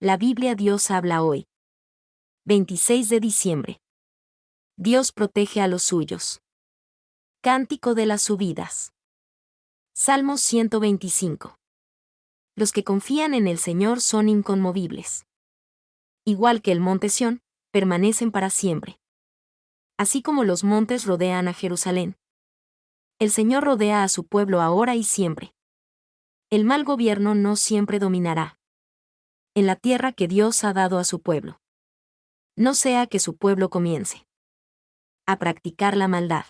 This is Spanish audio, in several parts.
La Biblia Dios habla hoy. 26 de diciembre. Dios protege a los suyos. Cántico de las subidas. Salmos 125. Los que confían en el Señor son inconmovibles. Igual que el monte Sión, permanecen para siempre. Así como los montes rodean a Jerusalén. El Señor rodea a su pueblo ahora y siempre. El mal gobierno no siempre dominará en la tierra que Dios ha dado a su pueblo. No sea que su pueblo comience a practicar la maldad.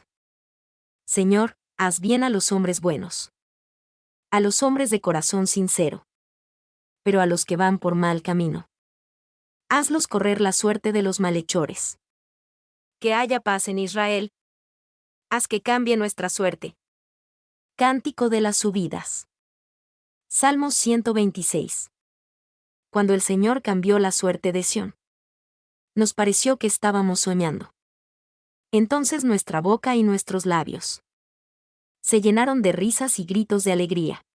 Señor, haz bien a los hombres buenos, a los hombres de corazón sincero. Pero a los que van por mal camino, hazlos correr la suerte de los malhechores. Que haya paz en Israel. Haz que cambie nuestra suerte. Cántico de las subidas. Salmos 126. Cuando el Señor cambió la suerte de Sión, nos pareció que estábamos soñando. Entonces nuestra boca y nuestros labios se llenaron de risas y gritos de alegría.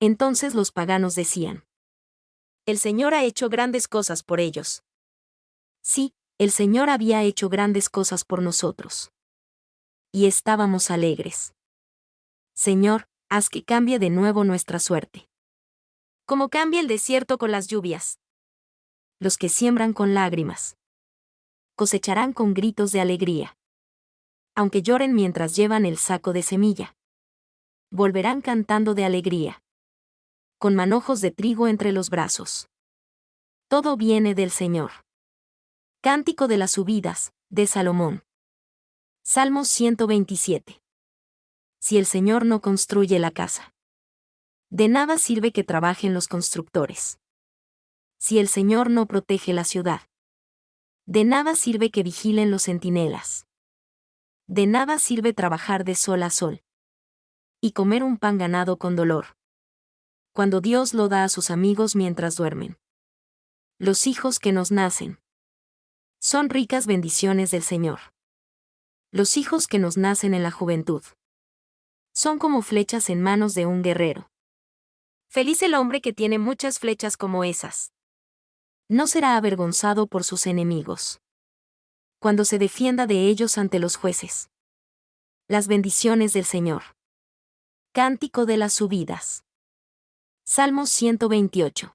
Entonces los paganos decían: el Señor ha hecho grandes cosas por ellos. Sí, el Señor había hecho grandes cosas por nosotros. Y estábamos alegres. Señor, haz que cambie de nuevo nuestra suerte. Como cambia el desierto con las lluvias. Los que siembran con lágrimas cosecharán con gritos de alegría. Aunque lloren mientras llevan el saco de semilla, volverán cantando de alegría, con manojos de trigo entre los brazos. Todo viene del Señor. Cántico de las subidas, de Salomón. Salmos 127. Si el Señor no construye la casa, de nada sirve que trabajen los constructores. Si el Señor no protege la ciudad, de nada sirve que vigilen los centinelas. De nada sirve trabajar de sol a sol y comer un pan ganado con dolor, cuando Dios lo da a sus amigos mientras duermen. Los hijos que nos nacen son ricas bendiciones del Señor. Los hijos que nos nacen en la juventud son como flechas en manos de un guerrero. Feliz el hombre que tiene muchas flechas como esas. No será avergonzado por sus enemigos cuando se defienda de ellos ante los jueces. Las bendiciones del Señor. Cántico de las subidas. Salmos 128.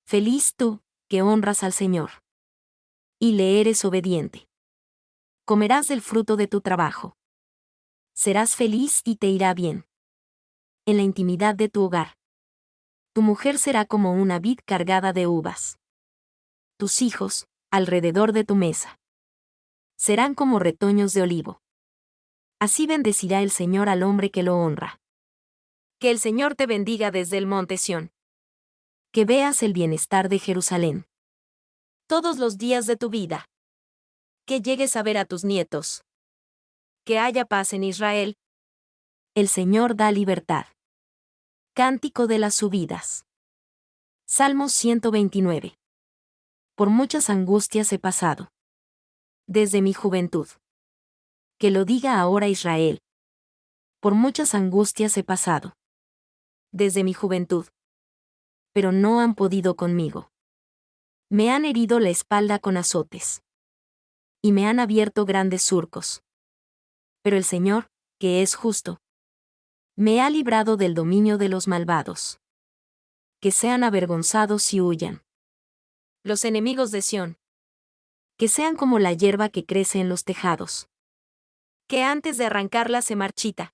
Feliz tú, que honras al Señor, y le eres obediente. Comerás del fruto de tu trabajo. Serás feliz y te irá bien en la intimidad de tu hogar. Tu mujer será como una vid cargada de uvas. Tus hijos, alrededor de tu mesa, serán como retoños de olivo. Así bendecirá el Señor al hombre que lo honra. Que el Señor te bendiga desde el monte Sión. Que veas el bienestar de Jerusalén todos los días de tu vida. Que llegues a ver a tus nietos. Que haya paz en Israel. El Señor da libertad. Cántico de las subidas. Salmos 129. Por muchas angustias he pasado desde mi juventud. Que lo diga ahora Israel. Por muchas angustias he pasado desde mi juventud. Pero no han podido conmigo. Me han herido la espalda con azotes. Y me han abierto grandes surcos. Pero el Señor, que es justo, me ha librado del dominio de los malvados. Que sean avergonzados y huyan los enemigos de Sión. Que sean como la hierba que crece en los tejados, que antes de arrancarla se marchita.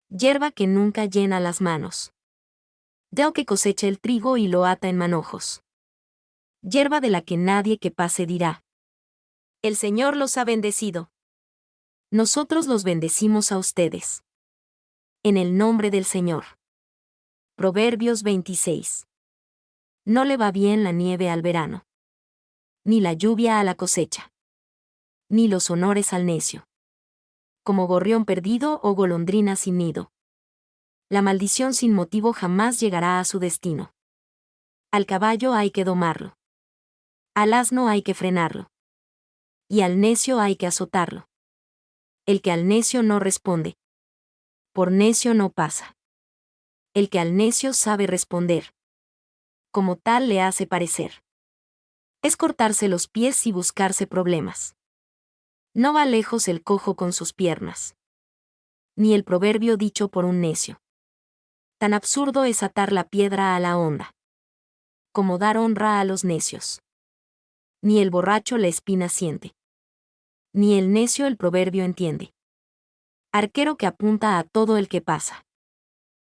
Hierba que nunca llena las manos. Deo que cosecha el trigo y lo ata en manojos. Hierba de la que nadie que pase dirá: el Señor los ha bendecido. Nosotros los bendecimos a ustedes. En el nombre del Señor. Proverbios 26. No le va bien la nieve al verano, ni la lluvia a la cosecha, ni los honores al necio. Como gorrión perdido o golondrina sin nido. La maldición sin motivo jamás llegará a su destino. Al caballo hay que domarlo. Al asno hay que frenarlo. Y al necio hay que azotarlo. El que al necio no responde, por necio no pasa. El que al necio sabe responder, como tal le hace parecer. Es cortarse los pies y buscarse problemas. No va lejos el cojo con sus piernas. Ni el proverbio dicho por un necio. Tan absurdo es atar la piedra a la honda. Como dar honra a los necios. Ni el borracho la espina siente. Ni el necio el proverbio entiende. Arquero que apunta a todo el que pasa.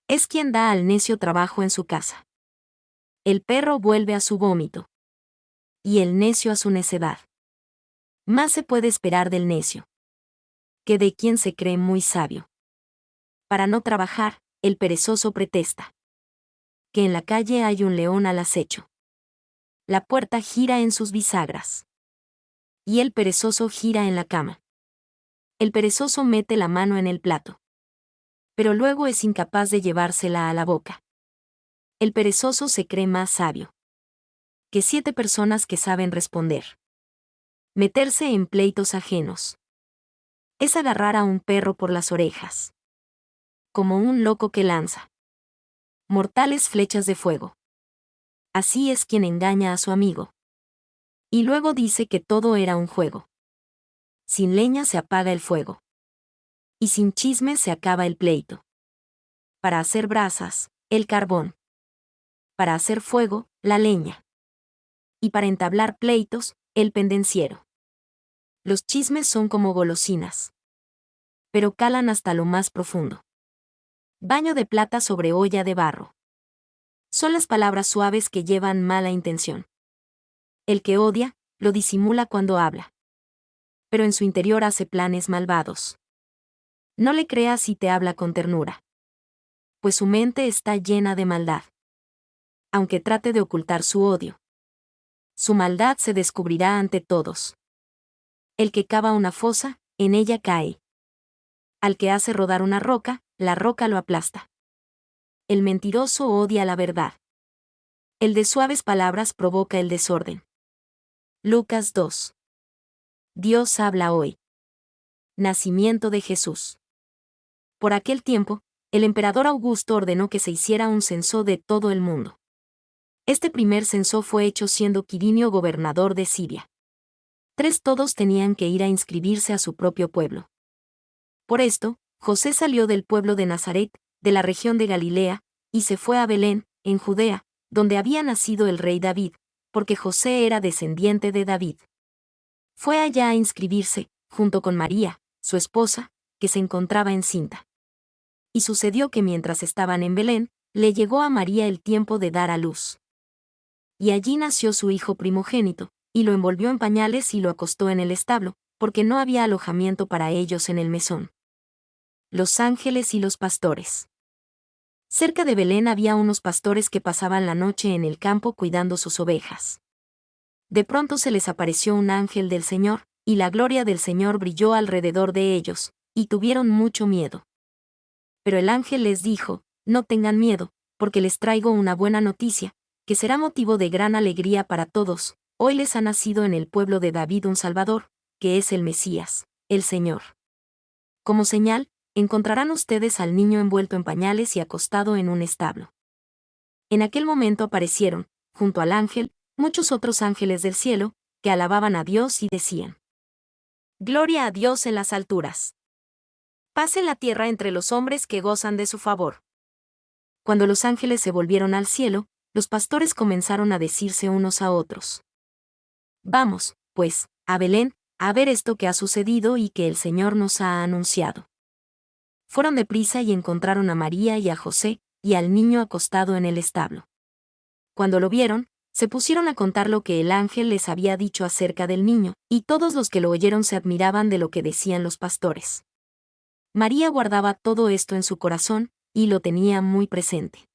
Es quien da al necio trabajo en su casa. El perro vuelve a su vómito. Y el necio a su necedad. Más se puede esperar del necio que de quien se cree muy sabio. Para no trabajar, el perezoso pretexta que en la calle hay un león al acecho. La puerta gira en sus bisagras. Y el perezoso gira en la cama. El perezoso mete la mano en el plato. Pero luego es incapaz de llevársela a la boca. El perezoso se cree más sabio que 7 personas que saben responder. Meterse en pleitos ajenos es agarrar a un perro por las orejas. Como un loco que lanza mortales flechas de fuego. Así es quien engaña a su amigo. Y luego dice que todo era un juego. Sin leña se apaga el fuego. Y sin chisme se acaba el pleito. Para hacer brasas, el carbón. Para hacer fuego, la leña. Y para entablar pleitos, el pendenciero. Los chismes son como golosinas. Pero calan hasta lo más profundo. Baño de plata sobre olla de barro. Son las palabras suaves que llevan mala intención. El que odia, lo disimula cuando habla. Pero en su interior hace planes malvados. No le creas si te habla con ternura. Pues su mente está llena de maldad. Aunque trate de ocultar su odio. Su maldad se descubrirá ante todos. El que cava una fosa, en ella cae. Al que hace rodar una roca, la roca lo aplasta. El mentiroso odia la verdad. El de suaves palabras provoca el desorden. Lucas 2. Dios habla hoy. Nacimiento de Jesús. Por aquel tiempo, el emperador Augusto ordenó que se hiciera un censo de todo el mundo. Este primer censo fue hecho siendo Quirinio gobernador de Siria. 3 todos tenían que ir a inscribirse a su propio pueblo. Por esto, José salió del pueblo de Nazaret, de la región de Galilea, y se fue a Belén, en Judea, donde había nacido el rey David, porque José era descendiente de David. Fue allá a inscribirse, junto con María, su esposa, que se encontraba encinta. Y sucedió que mientras estaban en Belén, le llegó a María el tiempo de dar a luz. Y allí nació su hijo primogénito, y lo envolvió en pañales y lo acostó en el establo, porque no había alojamiento para ellos en el mesón. Los ángeles y los pastores. Cerca de Belén había unos pastores que pasaban la noche en el campo cuidando sus ovejas. De pronto se les apareció un ángel del Señor, y la gloria del Señor brilló alrededor de ellos, y tuvieron mucho miedo. Pero el ángel les dijo, no tengan miedo, porque les traigo una buena noticia, que será motivo de gran alegría para todos. Hoy les ha nacido en el pueblo de David un Salvador, que es el Mesías, el Señor. Como señal, encontrarán ustedes al niño envuelto en pañales y acostado en un establo. En aquel momento aparecieron, junto al ángel, muchos otros ángeles del cielo, que alababan a Dios y decían: Gloria a Dios en las alturas. Paz en la tierra entre los hombres que gozan de su favor. Cuando los ángeles se volvieron al cielo, los pastores comenzaron a decirse unos a otros: Vamos, pues, a Belén, a ver esto que ha sucedido y que el Señor nos ha anunciado. Fueron deprisa y encontraron a María y a José, y al niño acostado en el establo. Cuando lo vieron, se pusieron a contar lo que el ángel les había dicho acerca del niño, y todos los que lo oyeron se admiraban de lo que decían los pastores. María guardaba todo esto en su corazón, y lo tenía muy presente.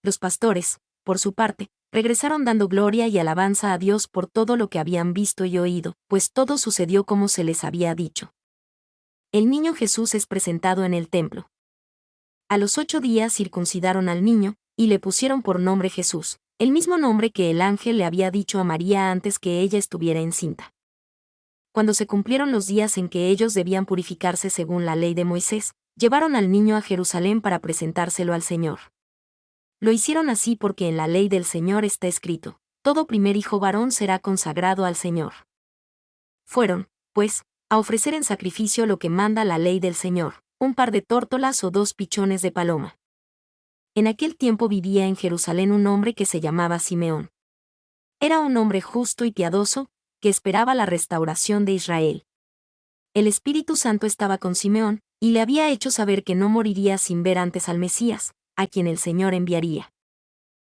Los pastores, por su parte, regresaron dando gloria y alabanza a Dios por todo lo que habían visto y oído, pues todo sucedió como se les había dicho. El niño Jesús es presentado en el templo. A los 8 días circuncidaron al niño, y le pusieron por nombre Jesús, el mismo nombre que el ángel le había dicho a María antes que ella estuviera encinta. Cuando se cumplieron los días en que ellos debían purificarse según la ley de Moisés, llevaron al niño a Jerusalén para presentárselo al Señor. Lo hicieron así porque en la ley del Señor está escrito: todo primer hijo varón será consagrado al Señor. Fueron, pues, a ofrecer en sacrificio lo que manda la ley del Señor, un par de tórtolas o 2 pichones de paloma. En aquel tiempo vivía en Jerusalén un hombre que se llamaba Simeón. Era un hombre justo y piadoso, que esperaba la restauración de Israel. El Espíritu Santo estaba con Simeón, y le había hecho saber que no moriría sin ver antes al Mesías, a quien el Señor enviaría.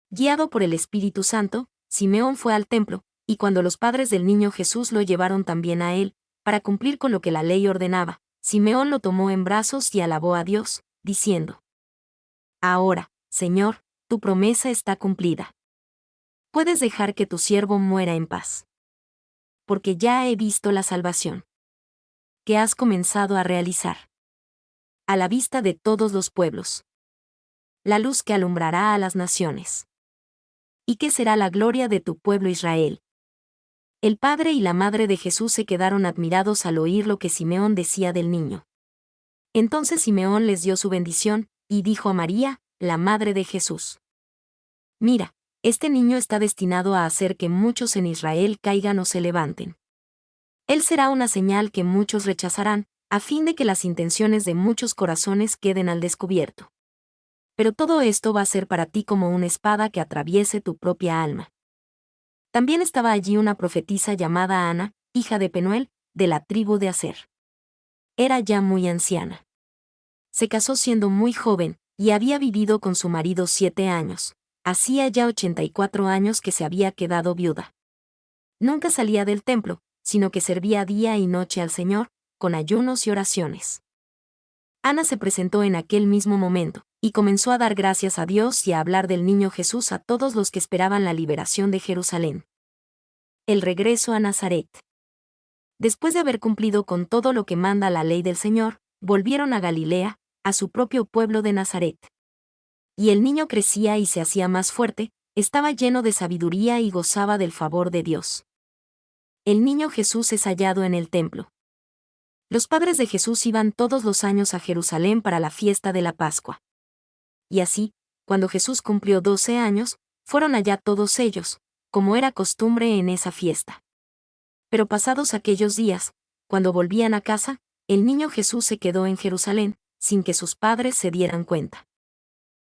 Guiado por el Espíritu Santo, Simeón fue al templo, y cuando los padres del niño Jesús lo llevaron también a él, para cumplir con lo que la ley ordenaba, Simeón lo tomó en brazos y alabó a Dios, diciendo: Ahora, Señor, tu promesa está cumplida. Puedes dejar que tu siervo muera en paz. Porque ya he visto la salvación que has comenzado a realizar a la vista de todos los pueblos, la luz que alumbrará a las naciones, y que será la gloria de tu pueblo Israel. El padre y la madre de Jesús se quedaron admirados al oír lo que Simeón decía del niño. Entonces Simeón les dio su bendición, y dijo a María, la madre de Jesús: Mira, este niño está destinado a hacer que muchos en Israel caigan o se levanten. Él será una señal que muchos rechazarán, a fin de que las intenciones de muchos corazones queden al descubierto. Pero todo esto va a ser para ti como una espada que atraviese tu propia alma. También estaba allí una profetisa llamada Ana, hija de Penuel, de la tribu de Aser. Era ya muy anciana. Se casó siendo muy joven, y había vivido con su marido 7 años. Hacía ya 84 años que se había quedado viuda. Nunca salía del templo, sino que servía día y noche al Señor, con ayunos y oraciones. Ana se presentó en aquel mismo momento, y comenzó a dar gracias a Dios y a hablar del niño Jesús a todos los que esperaban la liberación de Jerusalén. El regreso a Nazaret. Después de haber cumplido con todo lo que manda la ley del Señor, volvieron a Galilea, a su propio pueblo de Nazaret. Y el niño crecía y se hacía más fuerte, estaba lleno de sabiduría y gozaba del favor de Dios. El niño Jesús es hallado en el templo. Los padres de Jesús iban todos los años a Jerusalén para la fiesta de la Pascua. Y así, cuando Jesús cumplió 12 años, fueron allá todos ellos, como era costumbre en esa fiesta. Pero pasados aquellos días, cuando volvían a casa, el niño Jesús se quedó en Jerusalén, sin que sus padres se dieran cuenta.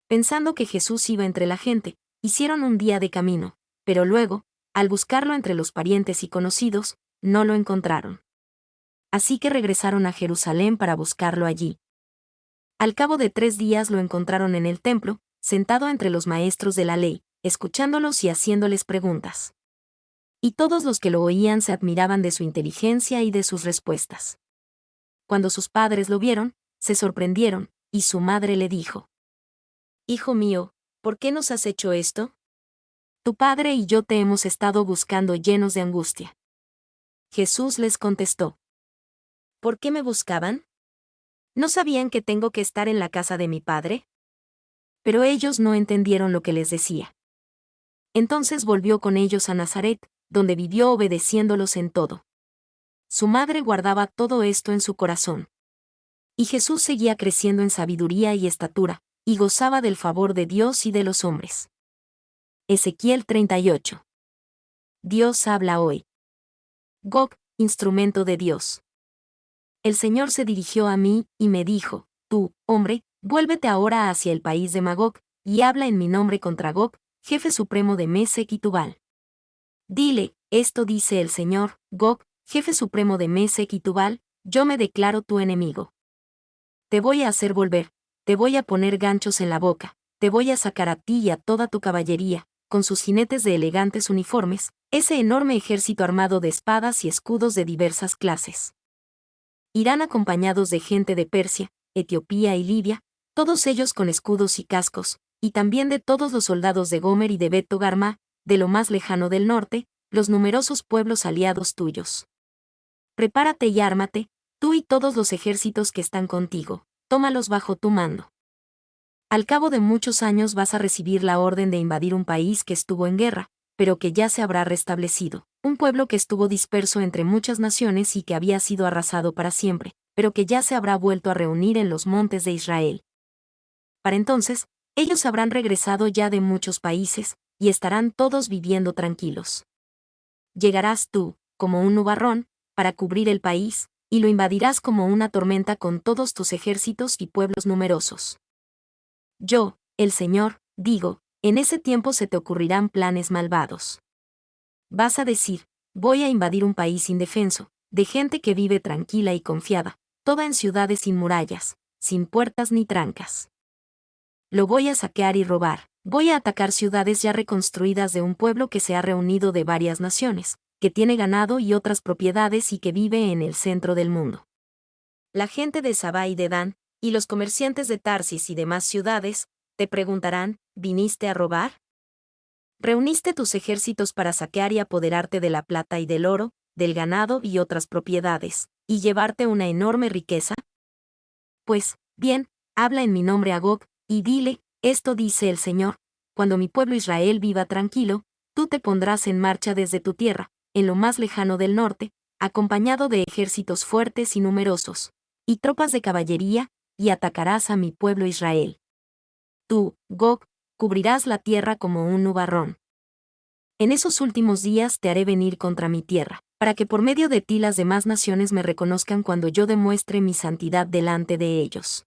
Pensando que Jesús iba entre la gente, hicieron un día de camino, pero luego, al buscarlo entre los parientes y conocidos, no lo encontraron. Así que regresaron a Jerusalén para buscarlo allí. Al cabo de 3 días lo encontraron en el templo, sentado entre los maestros de la ley, escuchándolos y haciéndoles preguntas. Y todos los que lo oían se admiraban de su inteligencia y de sus respuestas. Cuando sus padres lo vieron, se sorprendieron, y su madre le dijo: Hijo mío, ¿por qué nos has hecho esto? Tu padre y yo te hemos estado buscando llenos de angustia. Jesús les contestó: ¿Por qué me buscaban? ¿No sabían que tengo que estar en la casa de mi padre? Pero ellos no entendieron lo que les decía. Entonces volvió con ellos a Nazaret, donde vivió obedeciéndolos en todo. Su madre guardaba todo esto en su corazón. Y Jesús seguía creciendo en sabiduría y estatura, y gozaba del favor de Dios y de los hombres. Ezequiel 38. Dios habla hoy. Gog, instrumento de Dios. El Señor se dirigió a mí, y me dijo: Tú, hombre, vuélvete ahora hacia el país de Magog, y habla en mi nombre contra Gog, jefe supremo de Mesec y Tubal. Dile: esto dice el Señor, Gog, jefe supremo de Mesec y Tubal, yo me declaro tu enemigo. Te voy a hacer volver, te voy a poner ganchos en la boca, te voy a sacar a ti y a toda tu caballería, con sus jinetes de elegantes uniformes, ese enorme ejército armado de espadas y escudos de diversas clases. Irán acompañados de gente de Persia, Etiopía y Libia, todos ellos con escudos y cascos, y también de todos los soldados de Gomer y de Bet Togarma, de lo más lejano del norte, los numerosos pueblos aliados tuyos. Prepárate y ármate, tú y todos los ejércitos que están contigo, tómalos bajo tu mando. Al cabo de muchos años vas a recibir la orden de invadir un país que estuvo en guerra, pero que ya se habrá restablecido, un pueblo que estuvo disperso entre muchas naciones y que había sido arrasado para siempre, pero que ya se habrá vuelto a reunir en los montes de Israel. Para entonces, Ellos habrán regresado ya de muchos países, y estarán todos viviendo tranquilos. Llegarás tú, como un nubarrón, para cubrir el país, y lo invadirás como una tormenta con todos tus ejércitos y pueblos numerosos. Yo, el Señor, digo, en ese tiempo se te ocurrirán planes malvados. Vas a decir, voy a invadir un país indefenso, de gente que vive tranquila y confiada, toda en ciudades sin murallas, sin puertas ni trancas. Lo voy a saquear y robar. Voy a atacar ciudades ya reconstruidas de un pueblo que se ha reunido de varias naciones, que tiene ganado y otras propiedades y que vive en el centro del mundo. La gente de Sabá y de Dan, y los comerciantes de Tarsis y demás ciudades, te preguntarán, ¿viniste a robar? ¿Reuniste tus ejércitos para saquear y apoderarte de la plata y del oro, del ganado y otras propiedades, y llevarte una enorme riqueza? Pues, bien, habla en mi nombre a Gog, y dile, esto dice el Señor, cuando mi pueblo Israel viva tranquilo, tú te pondrás en marcha desde tu tierra, en lo más lejano del norte, acompañado de ejércitos fuertes y numerosos, y tropas de caballería, y atacarás a mi pueblo Israel. Tú, Gog, cubrirás la tierra como un nubarrón. En esos últimos días te haré venir contra mi tierra, para que por medio de ti las demás naciones me reconozcan cuando yo demuestre mi santidad delante de ellos.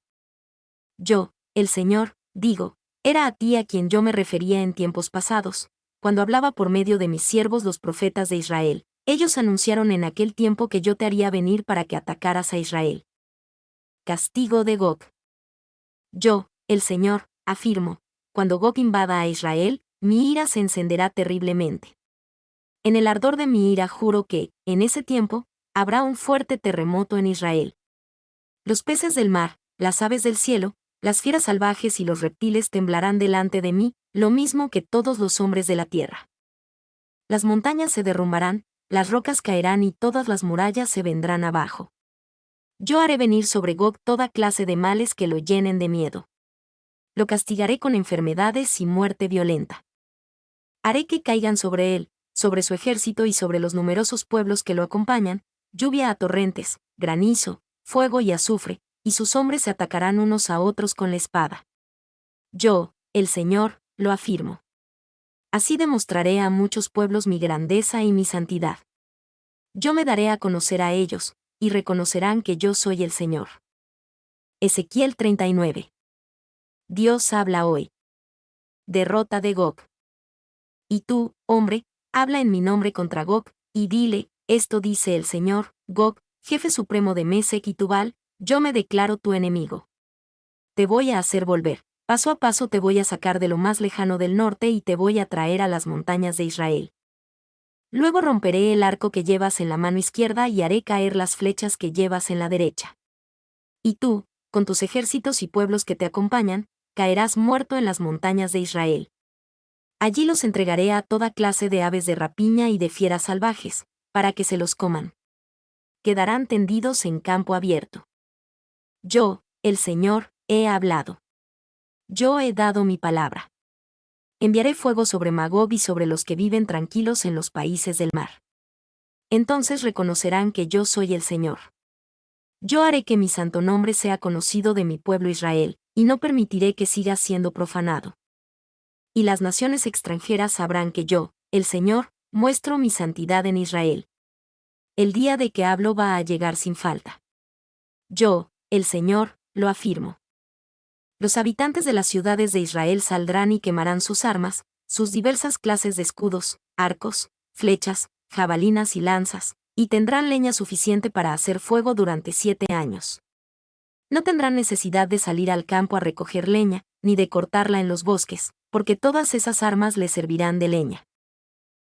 Yo, el Señor, digo, era a ti a quien yo me refería en tiempos pasados, cuando hablaba por medio de mis siervos los profetas de Israel. Ellos anunciaron en aquel tiempo que yo te haría venir para que atacaras a Israel. Castigo de Gog. Yo, el Señor, afirmo, cuando Gog invada a Israel, mi ira se encenderá terriblemente. En el ardor de mi ira juro que, en ese tiempo, habrá un fuerte terremoto en Israel. Los peces del mar, las aves del cielo, las fieras salvajes y los reptiles temblarán delante de mí, lo mismo que todos los hombres de la tierra. Las montañas se derrumbarán, las rocas caerán y todas las murallas se vendrán abajo. Yo haré venir sobre Gog toda clase de males que lo llenen de miedo. Lo castigaré con enfermedades y muerte violenta. Haré que caigan sobre él, sobre su ejército y sobre los numerosos pueblos que lo acompañan, lluvia a torrentes, granizo, fuego y azufre, y sus hombres se atacarán unos a otros con la espada. Yo, el Señor, lo afirmo. Así demostraré a muchos pueblos mi grandeza y mi santidad. Yo me daré a conocer a ellos, y reconocerán que yo soy el Señor. Ezequiel 39. Dios habla hoy. Derrota de Gog. Y tú, hombre, habla en mi nombre contra Gog, y dile, esto dice el Señor, Gog, jefe supremo de Mesec y Tubal, yo me declaro tu enemigo. Te voy a hacer volver, paso a paso te voy a sacar de lo más lejano del norte y te voy a traer a las montañas de Israel. Luego romperé el arco que llevas en la mano izquierda y haré caer las flechas que llevas en la derecha. Y tú, con tus ejércitos y pueblos que te acompañan, caerás muerto en las montañas de Israel. Allí los entregaré a toda clase de aves de rapiña y de fieras salvajes, para que se los coman. Quedarán tendidos en campo abierto. Yo, el Señor, he hablado. Yo he dado mi palabra. Enviaré fuego sobre Magog y sobre los que viven tranquilos en los países del mar. Entonces reconocerán que yo soy el Señor. Yo haré que mi santo nombre sea conocido de mi pueblo Israel, y no permitiré que siga siendo profanado. Y las naciones extranjeras sabrán que yo, el Señor, muestro mi santidad en Israel. El día de que hablo va a llegar sin falta. Yo, el Señor, lo afirmo. Los habitantes de las ciudades de Israel saldrán y quemarán sus armas, sus diversas clases de escudos, arcos, flechas, jabalinas y lanzas, y tendrán leña suficiente para hacer fuego durante 7 años. No tendrán necesidad de salir al campo a recoger leña, ni de cortarla en los bosques, porque todas esas armas les servirán de leña.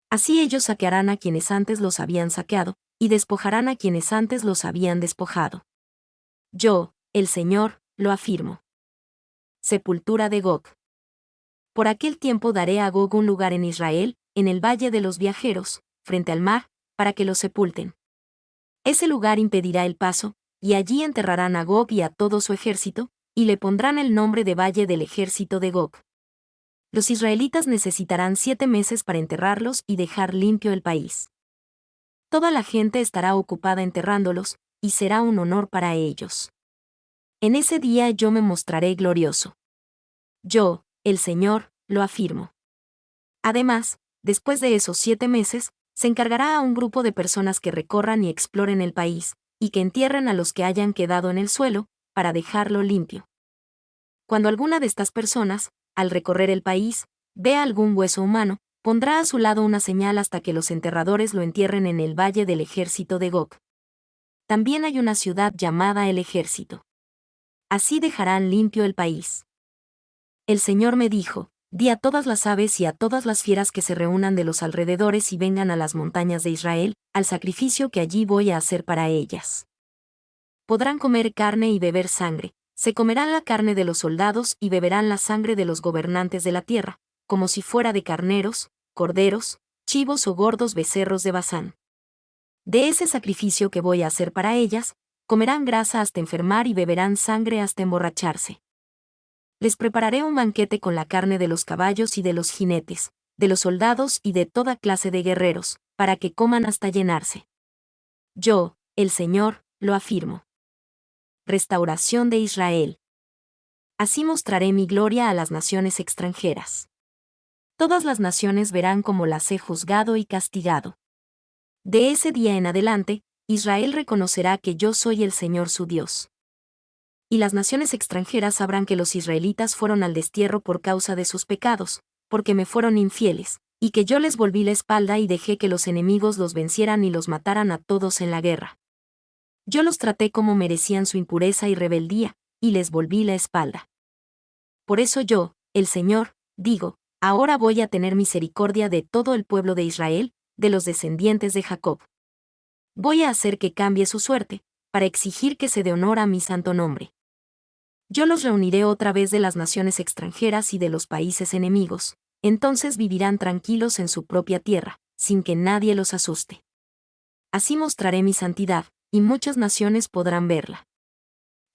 Así ellos saquearán a quienes antes los habían saqueado, y despojarán a quienes antes los habían despojado. Yo, el Señor, lo afirmo. Sepultura de Gog. Por aquel tiempo daré a Gog un lugar en Israel, en el valle de los viajeros, frente al mar, para que lo sepulten. Ese lugar impedirá el paso, y allí enterrarán a Gog y a todo su ejército, y le pondrán el nombre de Valle del Ejército de Gog. Los israelitas necesitarán 7 meses para enterrarlos y dejar limpio el país. Toda la gente estará ocupada enterrándolos, y será un honor para ellos. En ese día yo me mostraré glorioso. Yo, el Señor, lo afirmo. Además, después de esos 7 meses, se encargará a un grupo de personas que recorran y exploren el país, y que entierren a los que hayan quedado en el suelo, para dejarlo limpio. Cuando alguna de estas personas, al recorrer el país, vea algún hueso humano, pondrá a su lado una señal hasta que los enterradores lo entierren en el valle del ejército de Gog. También hay una ciudad llamada el Ejército. Así dejarán limpio el país. El Señor me dijo: di a todas las aves y a todas las fieras que se reúnan de los alrededores y vengan a las montañas de Israel, al sacrificio que allí voy a hacer para ellas. Podrán comer carne y beber sangre, se comerán la carne de los soldados y beberán la sangre de los gobernantes de la tierra, como si fuera de carneros, corderos, chivos o gordos becerros de Basán. De ese sacrificio que voy a hacer para ellas, comerán grasa hasta enfermar y beberán sangre hasta emborracharse. Les prepararé un banquete con la carne de los caballos y de los jinetes, de los soldados y de toda clase de guerreros, para que coman hasta llenarse. Yo, el Señor, lo afirmo. Restauración de Israel. Así mostraré mi gloria a las naciones extranjeras. Todas las naciones verán cómo las he juzgado y castigado. De ese día en adelante, Israel reconocerá que yo soy el Señor su Dios. Y las naciones extranjeras sabrán que los israelitas fueron al destierro por causa de sus pecados, porque me fueron infieles, y que yo les volví la espalda y dejé que los enemigos los vencieran y los mataran a todos en la guerra. Yo los traté como merecían su impureza y rebeldía, y les volví la espalda. Por eso yo, el Señor, digo: ahora voy a tener misericordia de todo el pueblo de Israel, de los descendientes de Jacob. Voy a hacer que cambie su suerte, para exigir que se dé honor a mi santo nombre. Yo los reuniré otra vez de las naciones extranjeras y de los países enemigos, entonces vivirán tranquilos en su propia tierra, sin que nadie los asuste. Así mostraré mi santidad, y muchas naciones podrán verla.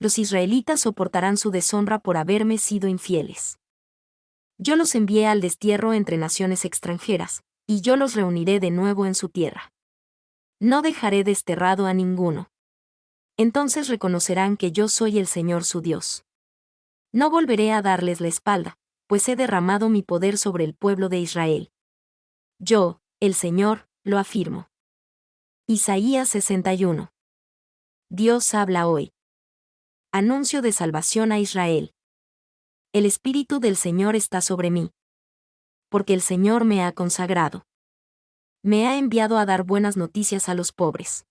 Los israelitas soportarán su deshonra por haberme sido infieles. Yo los envié al destierro entre naciones extranjeras, y yo los reuniré de nuevo en su tierra. No dejaré desterrado a ninguno. Entonces reconocerán que yo soy el Señor su Dios. No volveré a darles la espalda, pues he derramado mi poder sobre el pueblo de Israel. Yo, el Señor, lo afirmo. Isaías 61. Dios habla hoy. Anuncio de salvación a Israel. El Espíritu del Señor está sobre mí. Porque el Señor me ha consagrado. Me ha enviado a dar buenas noticias a los pobres.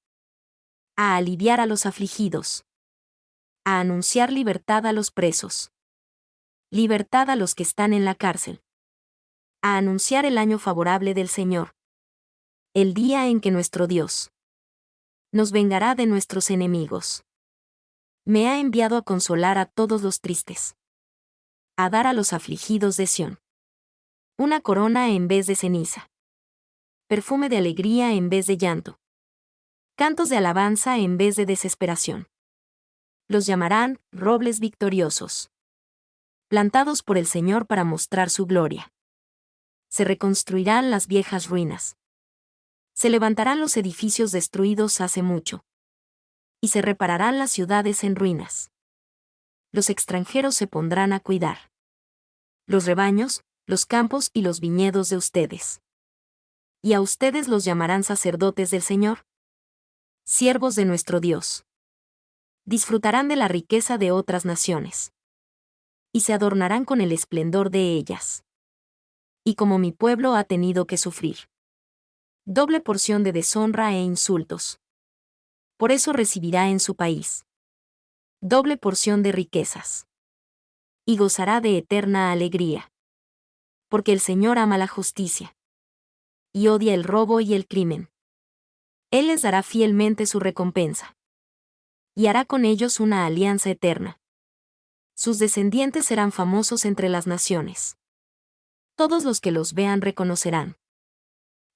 A aliviar a los afligidos. A anunciar libertad a los presos. Libertad a los que están en la cárcel. A anunciar el año favorable del Señor. El día en que nuestro Dios nos vengará de nuestros enemigos. Me ha enviado a consolar a todos los tristes. A dar a los afligidos de Sión una corona en vez de ceniza. Perfume de alegría en vez de llanto. Cantos de alabanza en vez de desesperación. Los llamarán robles victoriosos. Plantados por el Señor para mostrar su gloria. Se reconstruirán las viejas ruinas. Se levantarán los edificios destruidos hace mucho. Y se repararán las ciudades en ruinas. Los extranjeros se pondrán a cuidar los rebaños, los campos y los viñedos de ustedes. Y a ustedes los llamarán sacerdotes del Señor, siervos de nuestro Dios. Disfrutarán de la riqueza de otras naciones. Y se adornarán con el esplendor de ellas. Y como mi pueblo ha tenido que sufrir doble porción de deshonra e insultos, por eso recibirá en su país doble porción de riquezas. Y gozará de eterna alegría. Porque el Señor ama la justicia. Y odia el robo y el crimen. Él les dará fielmente su recompensa. Y hará con ellos una alianza eterna. Sus descendientes serán famosos entre las naciones. Todos los que los vean reconocerán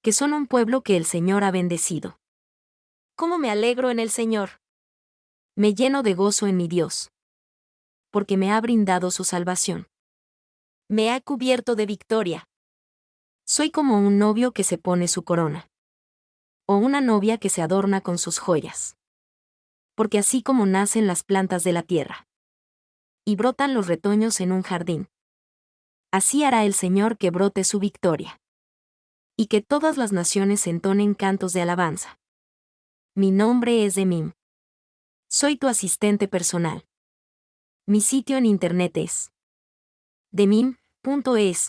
que son un pueblo que el Señor ha bendecido. ¿Cómo me alegro en el Señor? Me lleno de gozo en mi Dios. Porque me ha brindado su salvación. Me ha cubierto de victoria. Soy como un novio que se pone su corona. O una novia que se adorna con sus joyas. Porque así como nacen las plantas de la tierra. Y brotan los retoños en un jardín. Así hará el Señor que brote su victoria. Y que todas las naciones entonen cantos de alabanza. Mi nombre es Demim. Soy tu asistente personal. Mi sitio en internet es demim.es.tl